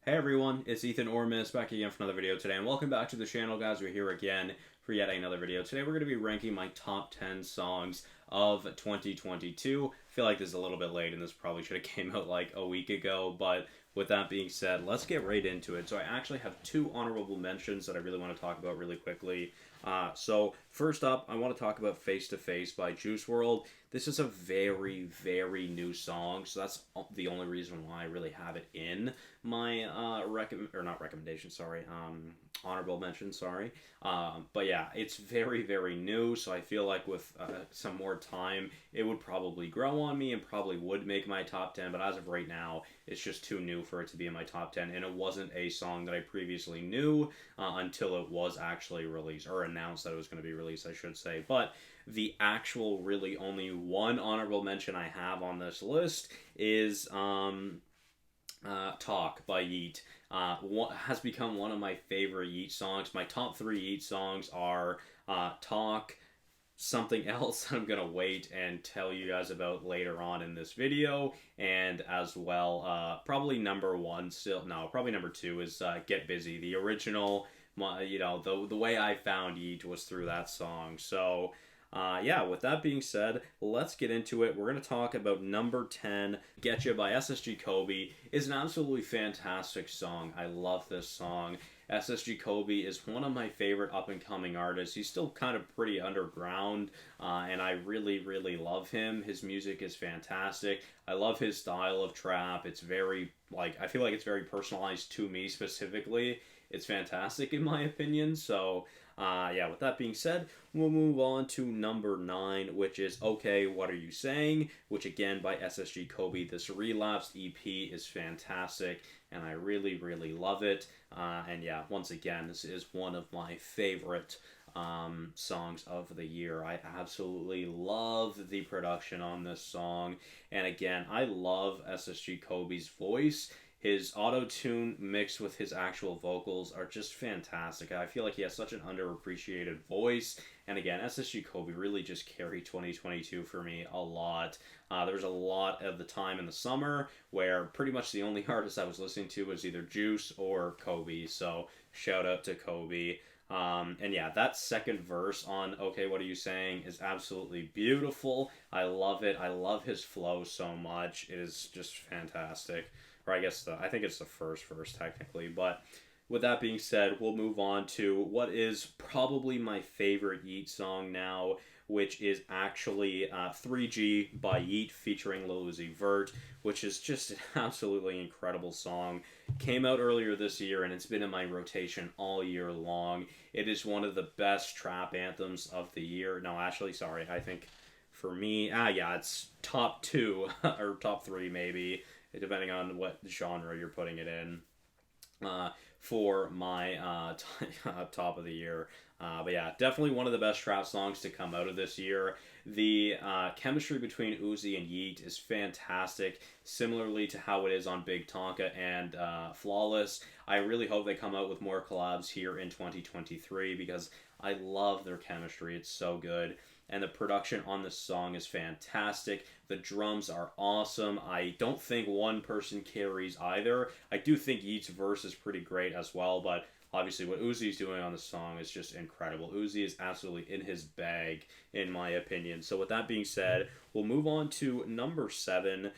Hey everyone, it's Ethan Ormis back again for another video today, and welcome back to the channel, guys. We're here again for yet another video. Today we're going to be ranking my top 10 songs of 2022. I feel like this is a little bit late, and this probably should have came out like a week ago, but with that being said, let's get right into it. So I actually have two honorable mentions that I really want to talk about really quickly. So first up, I want to talk about Face to Face by Juice WRLD. This is a very, very new song, so that's the only reason why I really have it in my honorable mention, sorry. But yeah, it's very, very new, so I feel like with some more time, it would probably grow on me and probably would make my top 10, but as of right now, it's just too new for it to be in my top 10, and it wasn't a song that I previously knew until it was actually released, or announced that it was going to be released, I should say. But the actual really only one honorable mention I have on this list is Talk by Yeet. Has become one of my favorite Yeet songs. My top three Yeet songs are Talk, something else I'm gonna wait and tell you guys about later on in this video, and as well probably number two is Get Busy. The original, the way I found Yeet was through that song. So yeah, with that being said, let's get into it. We're going to talk about number 10, Getcha by SSG Kobe. Is an absolutely fantastic song. I love this song. SSG Kobe is one of my favorite up-and-coming artists. He's still kind of pretty underground, and I really, really love him. His music is fantastic. I love his style of trap. It's very, I feel like it's very personalized to me specifically. It's fantastic in my opinion, so yeah, with that being said, we'll move on to number 9, which is Okay, What Are You Saying? Which again by SSG Kobe. This Relapsed EP is fantastic, and I really, really love it. And yeah, once again, this is one of my favorite songs of the year. I absolutely love the production on this song, and again, I love SSG Kobe's voice. His auto-tune mixed with his actual vocals are just fantastic. I feel like he has such an underappreciated voice. And again, SSG Kobe really just carried 2022 for me a lot. There was a lot of the time in the summer where pretty much the only artist I was listening to was either Juice or Kobe. So shout out to Kobe. And yeah, that second verse on Okay, What Are You Saying is absolutely beautiful. I love it. I love his flow so much. It is just fantastic. Or I guess I think it's the first verse technically. But with that being said, we'll move on to what is probably my favorite Yeet song now, which is actually 3G by Yeet featuring Lil Uzi Vert, which is just an absolutely incredible song. Came out earlier this year, and it's been in my rotation all year long. It is one of the best trap anthems of the year. No, actually, sorry, I think for me, yeah, it's top 2, or top 3 maybe, depending on what genre you're putting it in, for my top of the year. But yeah, definitely one of the best trap songs to come out of this year. The chemistry between Uzi and Yeet is fantastic, similarly to how it is on Big Tonka and Flawless. I really hope they come out with more collabs here in 2023 because I love their chemistry. It's so good. And the production on this song is fantastic. The drums are awesome. I don't think one person carries either. I do think Yeet's verse is pretty great as well, but obviously what Uzi's doing on the song is just incredible. Uzi is absolutely in his bag, in my opinion. So with that being said, we'll move on to number 7,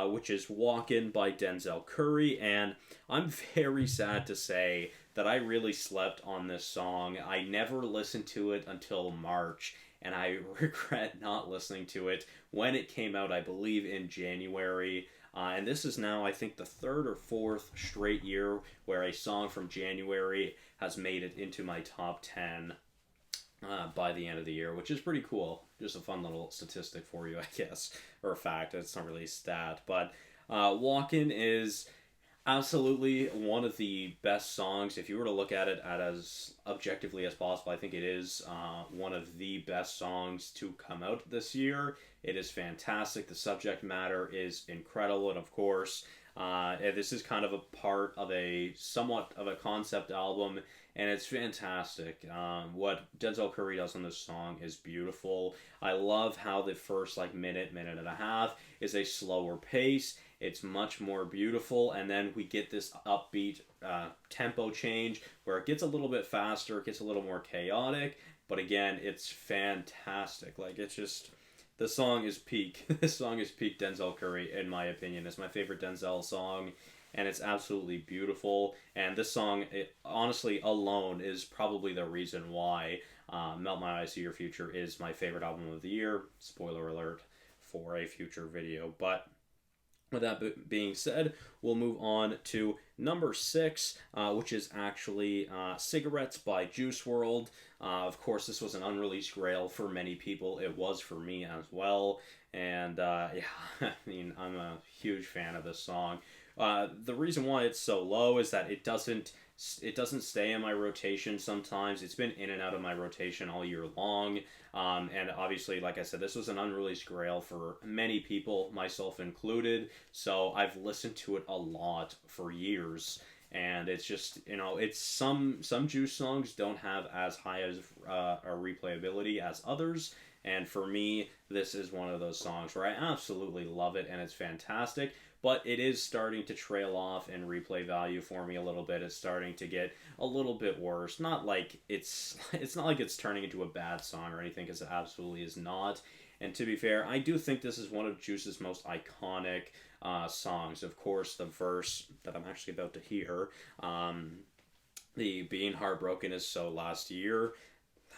which is Walkin' by Denzel Curry. And I'm very sad to say that I really slept on this song. I never listened to it until March, and I regret not listening to it when it came out, I believe in January. And this is now, I think, the 3rd or 4th straight year where a song from January has made it into my top 10 by the end of the year, which is pretty cool. Just a fun little statistic for you, I guess, or a fact. It's not really a stat, but Walkin' is absolutely one of the best songs. If you were to look at it as objectively as possible, I think it is one of the best songs to come out this year. It is fantastic. The subject matter is incredible, and of course, this is kind of a part of somewhat of a concept album, and it's fantastic. What Denzel Curry does on this song is beautiful. I love how the first minute and a half is a slower pace, It's much more beautiful, and then we get this upbeat tempo change where it gets a little bit faster, it gets a little more chaotic, but again, it's fantastic. Like, it's just, the song is peak. This song is peak Denzel Curry, in my opinion. It's my favorite Denzel song, and it's absolutely beautiful. And this song, it, honestly, alone is probably the reason why Melt My Eyes to Your Future is my favorite album of the year. Spoiler alert for a future video. But with that being said, we'll move on to number 6, which is actually Cigarettes by Juice WRLD. Of course, this was an unreleased grail for many people. It was for me as well. And yeah, I mean, I'm a huge fan of this song. The reason why it's so low is that it doesn't stay in my rotation sometimes. It's been in and out of my rotation all year long. And obviously, like I said, this was an unreleased grail for many people, myself included. So I've listened to it a lot for years. And it's just, you know, it's some Juice songs don't have as high as a replayability as others. And for me, this is one of those songs where I absolutely love it and it's fantastic. But it is starting to trail off in replay value for me a little bit. It's starting to get a little bit worse. Not like it's not like it's turning into a bad song or anything, because it absolutely is not. And to be fair, I do think this is one of Juice's most iconic songs. Of course, the verse that I'm actually about to hear, the being heartbroken is so last year,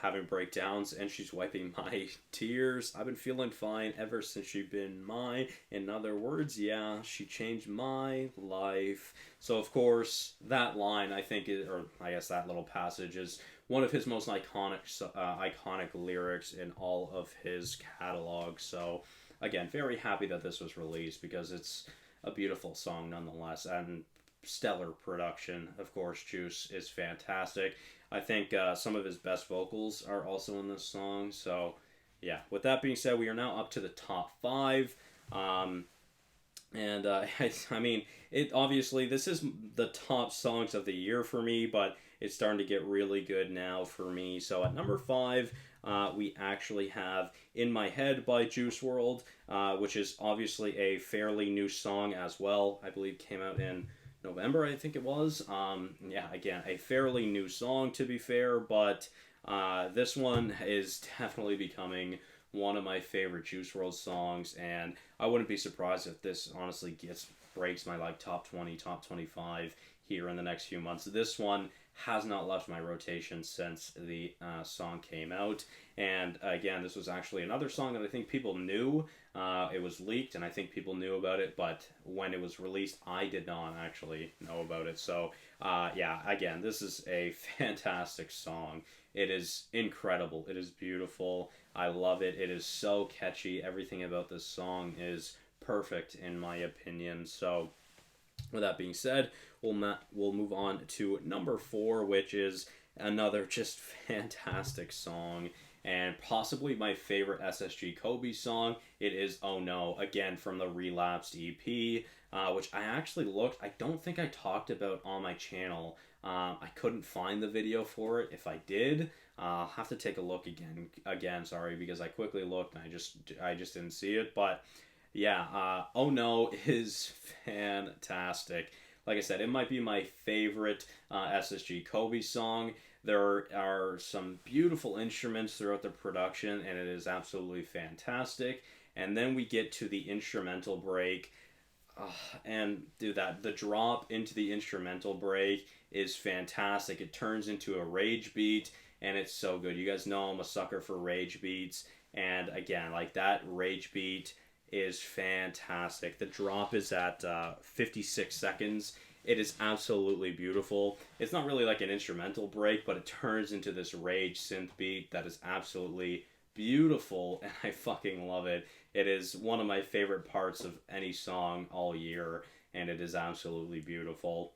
having breakdowns, and she's wiping my tears. I've been feeling fine ever since she's been mine. In other words, yeah, she changed my life. So of course, that line, I think, or I guess that little passage is one of his most iconic lyrics in all of his catalog. So again, very happy that this was released, because it's a beautiful song nonetheless, and stellar production. Of course, Juice is fantastic. I think some of his best vocals are also in this song. So, yeah. With that being said, we are now up to the top 5. I mean, it obviously, this is the top songs of the year for me, but it's starting to get really good now for me. So at number 5, we actually have In My Head by Juice WRLD, which is obviously a fairly new song as well. I believe came out in November, I think it was. Yeah, again, a fairly new song, to be fair, but this one is definitely becoming one of my favorite Juice WRLD songs, and I wouldn't be surprised if this honestly breaks my like top 20, top 25 here in the next few months. This one has not left my rotation since the song came out. And again, this was actually another song that I think people knew. It was leaked, and I think people knew about it, but when it was released, I did not actually know about it. So, yeah, again, this is a fantastic song. It is incredible. It is beautiful. I love it. It is so catchy. Everything about this song is perfect, in my opinion. So, with that being said, we'll move on to number 4, which is another just fantastic song, and possibly my favorite SSG Kobe song. It is Oh No, again from the Relapsed EP, which I actually looked. I don't think I talked about on my channel. I couldn't find the video for it. If I did, I'll have to take a look again, sorry, because I quickly looked and I just didn't see it. But yeah, Oh No is fantastic. Like I said, it might be my favorite SSG Kobe song. There are some beautiful instruments throughout the production, and it is absolutely fantastic. And then we get to the instrumental break, and the drop into the instrumental break is fantastic. It turns into a rage beat, and it's so good. You guys know I'm a sucker for rage beats, and again, like that rage beat is fantastic. The drop is at 56 seconds. It is absolutely beautiful. It's not really like an instrumental break, but it turns into this rage synth beat that is absolutely beautiful, and I fucking love it. It is one of my favorite parts of any song all year, and it is absolutely beautiful.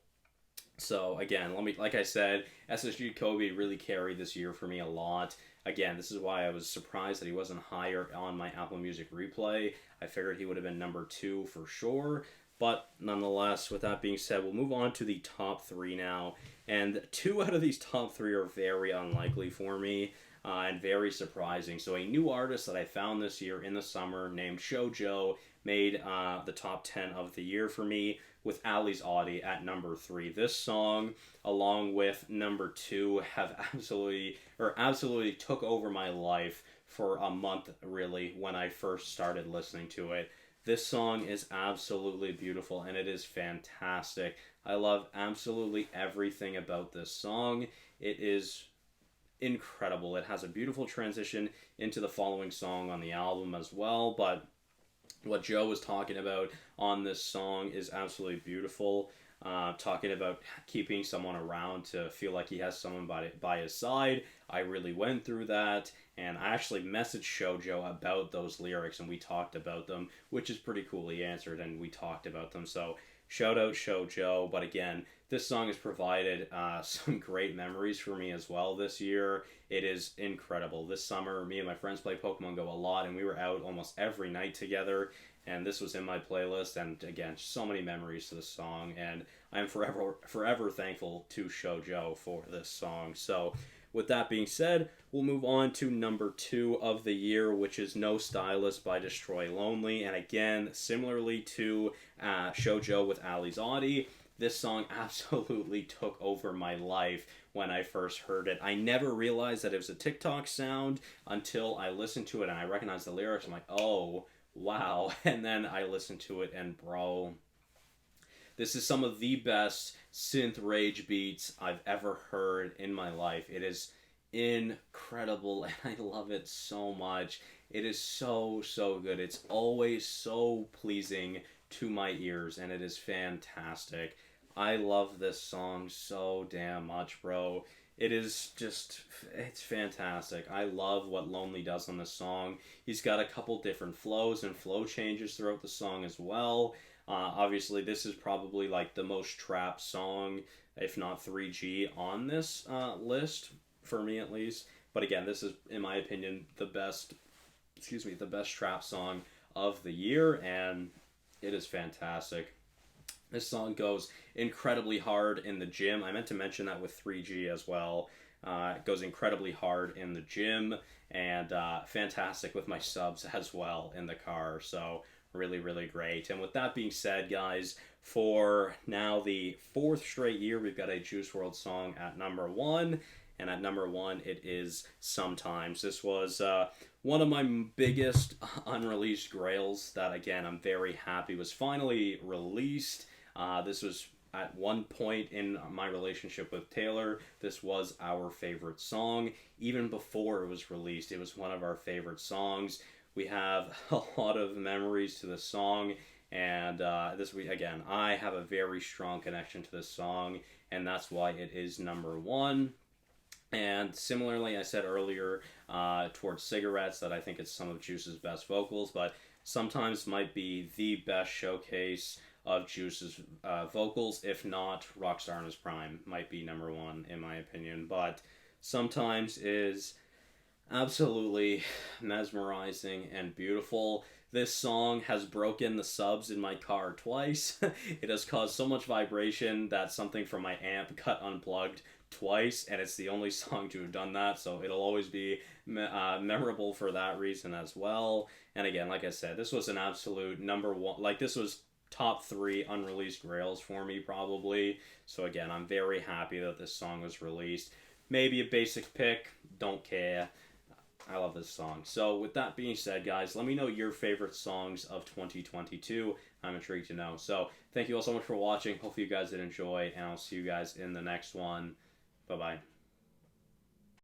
So again, like I said, SSG Kobe really carried this year for me a lot. Again, this is why I was surprised that he wasn't higher on my Apple Music replay. I figured he would have been number 2 for sure. But nonetheless, with that being said, we'll move on to the top 3 now. And 2 out of these top 3 are very unlikely for me and very surprising. So a new artist that I found this year in the summer named Shojo made the top 10 of the year for me, with Ali's Audi at number 3. This song, along with number 2, have absolutely took over my life for a month, really, when I first started listening to it. This song is absolutely beautiful, and it is fantastic. I love absolutely everything about this song. It is incredible. It has a beautiful transition into the following song on the album as well, but what Joe was talking about on this song is absolutely beautiful. Talking about keeping someone around to feel like he has someone by his side. I really went through that, and I actually messaged Shojo about those lyrics, and we talked about them, which is pretty cool. He answered, and we talked about them, so shout out Shojo. But again, this song has provided some great memories for me as well this year. It is incredible. This summer, me and my friends play Pokemon Go a lot, and we were out almost every night together, and this was in my playlist, and again, so many memories to this song, and I'm forever thankful to Shojo for this song. So with that being said, we'll move on to number 2 of the year, which is No Stylist by Destroy Lonely. And again, similarly to Shojo with Ali's Audi, this song absolutely took over my life when I first heard it. I never realized that it was a TikTok sound until I listened to it and I recognized the lyrics. I'm like, oh, wow. And then I listened to it, and bro, this is some of the best synth rage beats I've ever heard in my life. It is incredible, and I love it so much. It is so, so good. It's always so pleasing to my ears, and it is fantastic. I love this song so damn much, bro. It is just, it's fantastic. I love what Lonely does on this song. He's got a couple different flows and flow changes throughout the song as well. Obviously, this is probably like the most trap song, if not 3G, on this list, for me at least. But again, this is, in my opinion, the best trap song of the year, and it is fantastic. This song goes incredibly hard in the gym. I meant to mention that with 3G as well. It goes incredibly hard in the gym, and fantastic with my subs as well in the car. So really, really great. And with that being said, guys, for now the 4th straight year, we've got a Juice WRLD song at number 1. And at number 1, it is Sometimes. This was one of my biggest unreleased grails that, again, I'm very happy was finally released. This was at one point in my relationship with Taylor, this was our favorite song. Even before it was released, it was one of our favorite songs. We have a lot of memories to this song, and this week, again, I have a very strong connection to this song, and that's why it is number 1. And similarly, I said earlier towards Cigarettes that I think it's some of Juice's best vocals, but Sometimes might be the best showcase of Juice's vocals, if not Rockstar in his prime, might be number 1 in my opinion. But Sometimes is absolutely mesmerizing and beautiful. This song has broken the subs in my car twice. It has caused so much vibration that something from my amp got unplugged twice, and it's the only song to have done that, so it'll always be memorable for that reason as well. And again, like I said, this was an absolute number 1, like this was top 3 unreleased grails for me probably. So again, I'm very happy that this song was released. Maybe a basic pick, don't care. I love this song. So with that being said, guys, let me know your favorite songs of 2022. I'm intrigued to know. So thank you all so much for watching. Hopefully you guys did enjoy, and I'll see you guys in the next one. Bye-bye.